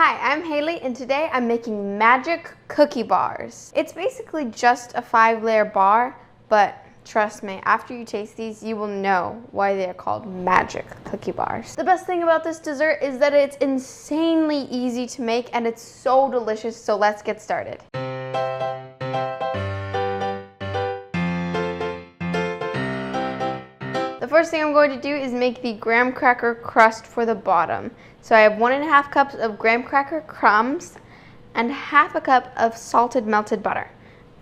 Hi, I'm Haley and today I'm making magic cookie bars. It's basically just a 5-layer bar, but trust me, after you taste these, you will know why they are called magic cookie bars. The best thing about this dessert is that it's insanely easy to make and it's so delicious, so let's get started. The first thing I'm going to do is make the Graham Cracker Crust for the bottom. So I have 1.5 cups of Graham Cracker Crumbs and half a cup of salted melted butter.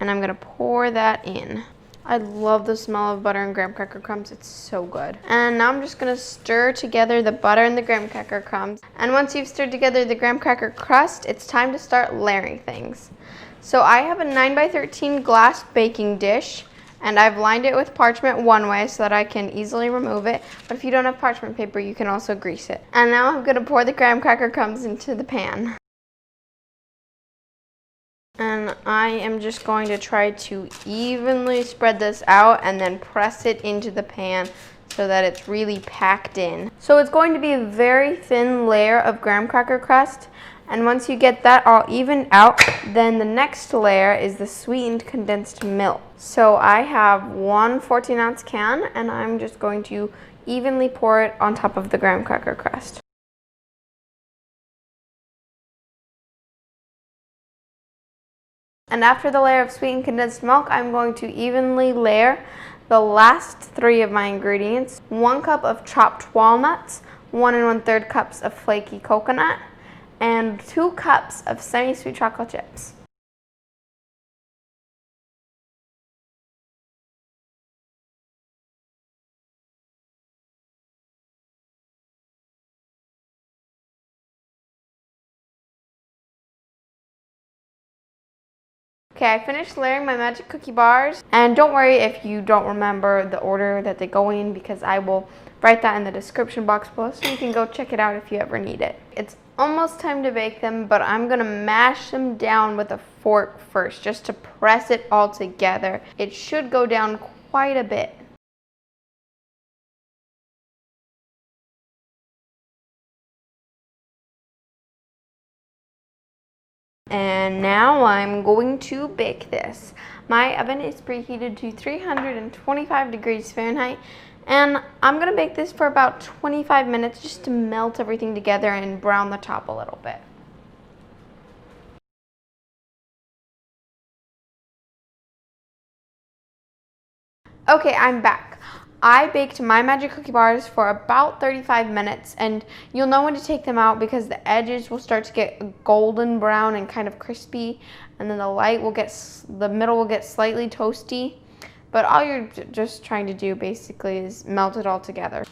And I'm gonna pour that in. I love the smell of butter and Graham Cracker Crumbs, it's so good. And now I'm just gonna stir together the butter and the Graham Cracker Crumbs. And once you've stirred together the Graham Cracker Crust, it's time to start layering things. So I have a 9x13 glass baking dish, and I've lined it with parchment one way so that I can easily remove it. But if you don't have parchment paper, you can also grease it. And now I'm gonna pour the Graham Cracker Crumbs into the pan. And I am just going to try to evenly spread this out and then press it into the pan so that it's really packed in. So it's going to be a very thin layer of Graham Cracker Crust. And once you get that all evened out, then the next layer is the sweetened condensed milk. So I have one 14-ounce can and I'm just going to evenly pour it on top of the Graham Cracker Crust. And after the layer of sweetened condensed milk, I'm going to evenly layer the last 3 of my ingredients. 1 cup of chopped walnuts, 1 1/3 cups of flaky coconut, and 2 cups of semi-sweet chocolate chips. Okay, I finished layering my magic cookie bars, and don't worry if you don't remember the order that they go in because I will write that in the description box below so you can go check it out if you ever need it. It's almost time to bake them, but I'm gonna mash them down with a fork first just to press it all together. It should go down quite a bit. And now I'm going to bake this. My oven is preheated to 325 degrees Fahrenheit, and I'm gonna bake this for about 25 minutes just to melt everything together and brown the top a little bit. Okay, I'm back. I baked my magic cookie bars for about 35 minutes, and you'll know when to take them out because the edges will start to get golden brown and kind of crispy, and then the middle will get slightly toasty. But all you're just trying to do basically is melt it all together.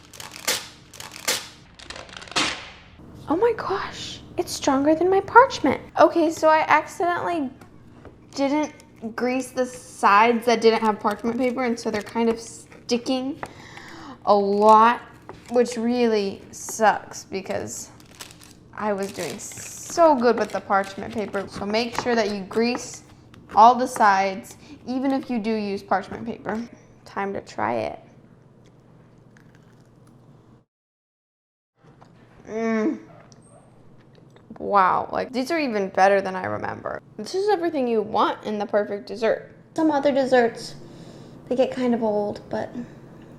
Oh my gosh, it's stronger than my parchment. Okay, so I accidentally didn't grease the sides that didn't have parchment paper, and so they're kind of sticking a lot, which really sucks because I was doing so good with the parchment paper. So make sure that you grease all the sides, even if you do use parchment paper. Time to try it. Wow, like these are even better than I remember. This is everything you want in the perfect dessert. Some other desserts, they get kind of old, but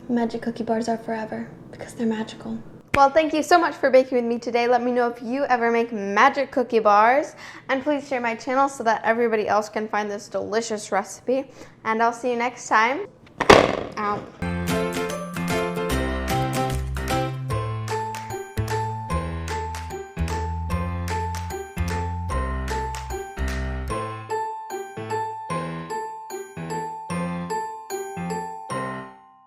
magic cookie bars are forever because they're magical. Well, thank you so much for baking with me today. Let me know if you ever make magic cookie bars, and please share my channel so that everybody else can find this delicious recipe. And I'll see you next time. Out.